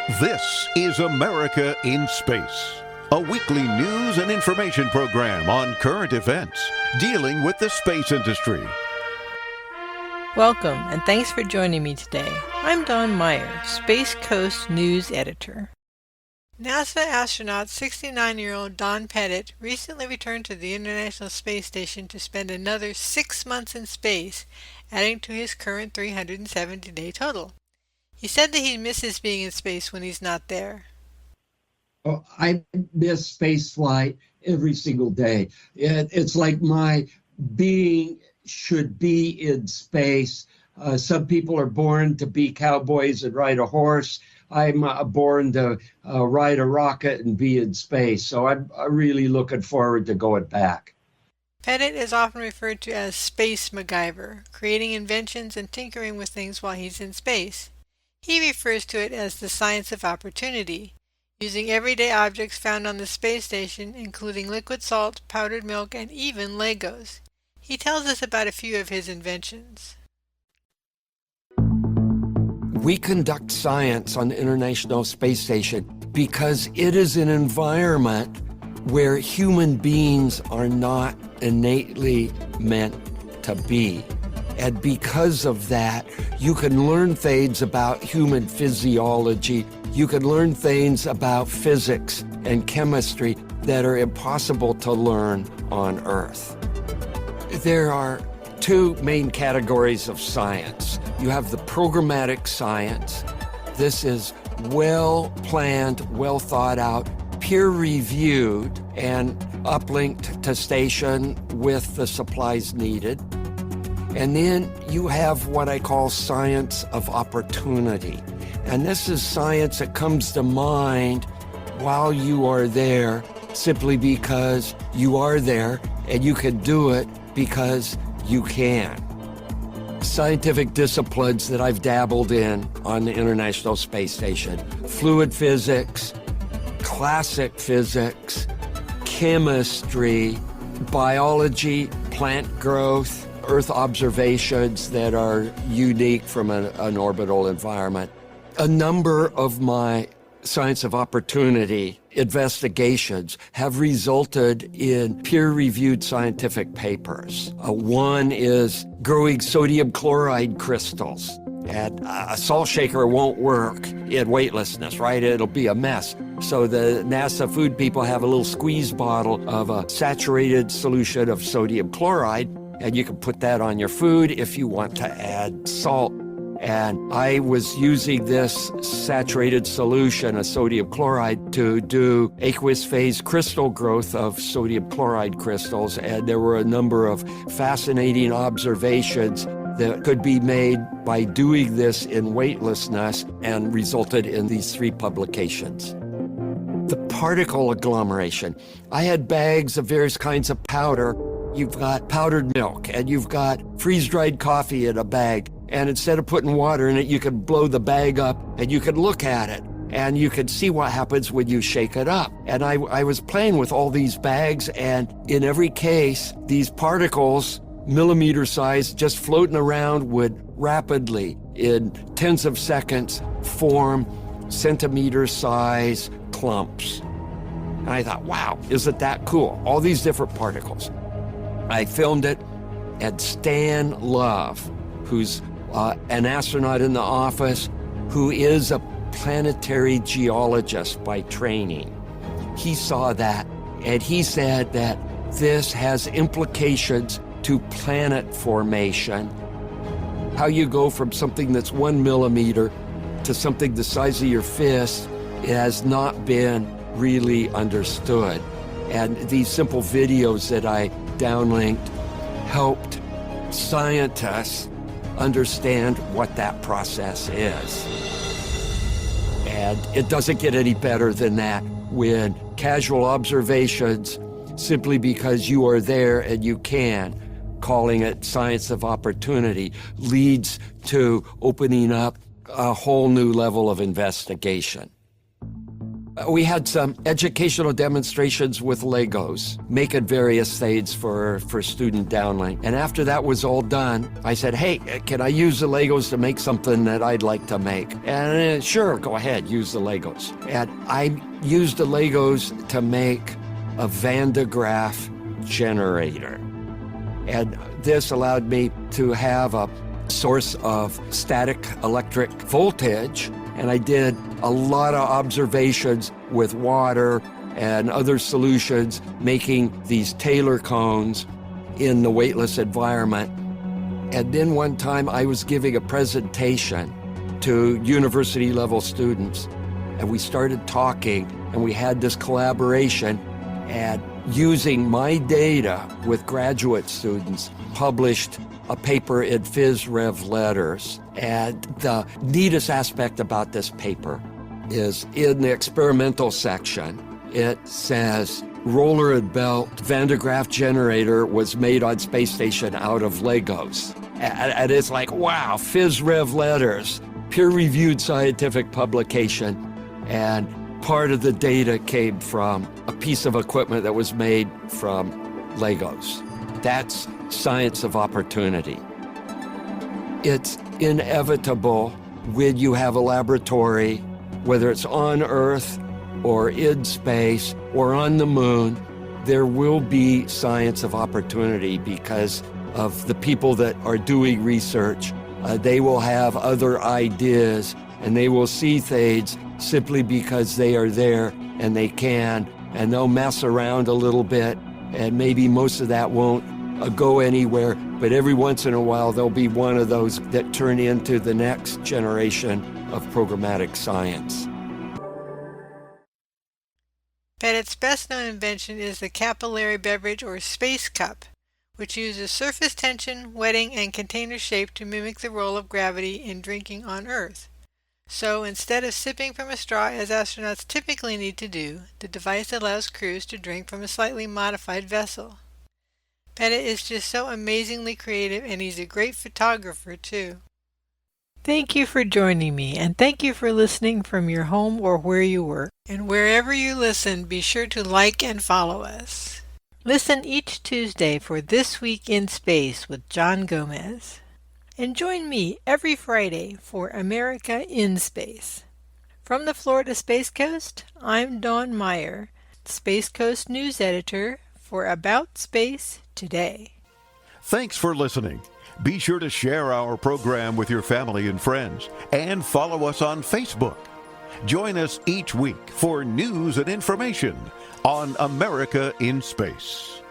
This is America in Space, a weekly news and information program on current events dealing with the space industry. Welcome, and thanks for joining me today. I'm Don Myer, Space Coast News Editor. NASA astronaut 69-year-old Don Pettit recently returned to the International Space Station to spend another 6 months in space, adding to his current 370-day total. He said that he misses being in space when he's not there. Oh, I miss space flight every single day. It's like my being should be in space. Some people are born to be cowboys and ride a horse. I'm born to ride a rocket and be in space. So I'm really looking forward to going back. Pettit is often referred to as Space MacGyver, creating inventions and tinkering with things while he's in space. He refers to it as the science of opportunity, using everyday objects found on the space station, including liquid salt, powdered milk, and even Legos. He tells us about a few of his inventions. We conduct science on the International Space Station because it is an environment where human beings are not innately meant to be. And because of that, you can learn things about human physiology. You can learn things about physics and chemistry that are impossible to learn on Earth. There are two main categories of science. You have the programmatic science. This is well-planned, well-thought-out, peer-reviewed, and uplinked to station with the supplies needed. And then you have what I call science of opportunity. And this is science that comes to mind while you are there, simply because you are there and you can do it because you can. Scientific disciplines that I've dabbled in on the International Space Station: fluid physics, classic physics, chemistry, biology, plant growth, Earth observations that are unique from an orbital environment. A number of my science of opportunity investigations have resulted in peer-reviewed scientific papers. One is growing sodium chloride crystals. And a salt shaker won't work in weightlessness, right? It'll be a mess. So the NASA food people have a little squeeze bottle of a saturated solution of sodium chloride, and you can put that on your food if you want to add salt. And I was using this saturated solution of sodium chloride to do aqueous phase crystal growth of sodium chloride crystals, and there were a number of fascinating observations that could be made by doing this in weightlessness and resulted in these 3 publications. The particle agglomeration. I had bags of various kinds of powder. You've got powdered milk and you've got freeze-dried coffee in a bag. And instead of putting water in it, you can blow the bag up and you can look at it and you can see what happens when you shake it up. And I was playing with all these bags, and in every case, these particles, millimeter size, just floating around, would rapidly, in tens of seconds, form centimeter size clumps. And I thought, wow, isn't that cool? All these different particles. I filmed it, and Stan Love, who's an astronaut in the office, who is a planetary geologist by training, he saw that, and he said that this has implications to planet formation. How you go from something that's 1 millimeter to something the size of your fist has not been really understood. And these simple videos that I downlinked helped scientists understand what that process is. And it doesn't get any better than that when casual observations, simply because you are there and you can, calling it science of opportunity, leads to opening up a whole new level of investigation. We had some educational demonstrations with Legos, making various things for student downline. And after that was all done, I said, hey, can I use the Legos to make something that I'd like to make? And sure, go ahead, use the Legos. And I used the Legos to make a Van de Graaff generator. And this allowed me to have a source of static electric voltage. And I did a lot of observations with water and other solutions, making these Taylor cones in the weightless environment. And then one time I was giving a presentation to university level students, and we started talking, and we had this collaboration, and using my data with graduate students, published a paper in Phys Rev Letters. And the neatest aspect about this paper is in the experimental section, it says roller and belt Van de Graaff generator was made on space station out of Legos. And it's like, wow, Phys Rev Letters, peer-reviewed scientific publication. And part of the data came from a piece of equipment that was made from Legos. That's science of opportunity. It's inevitable when you have a laboratory, whether it's on Earth or in space or on the moon, there will be science of opportunity because of the people that are doing research. They will have other ideas and they will see things simply because they are there and they can, and they'll mess around a little bit, and maybe most of that won't go anywhere, but every once in a while there'll be one of those that turn into the next generation of programmatic science. Pettit's best-known invention is the capillary beverage or space cup, which uses surface tension, wetting, and container shape to mimic the role of gravity in drinking on Earth. So instead of sipping from a straw as astronauts typically need to do, the device allows crews to drink from a slightly modified vessel. Pettit is just so amazingly creative, and he's a great photographer too. Thank you for joining me, and thank you for listening from your home or where you work. And wherever you listen, be sure to like and follow us. Listen each Tuesday for This Week in Space with John Gomez. And join me every Friday for America in Space. From the Florida Space Coast, I'm Don Myer, Space Coast News Editor for About Space Today. Thanks for listening. Be sure to share our program with your family and friends and follow us on Facebook. Join us each week for news and information on America in Space.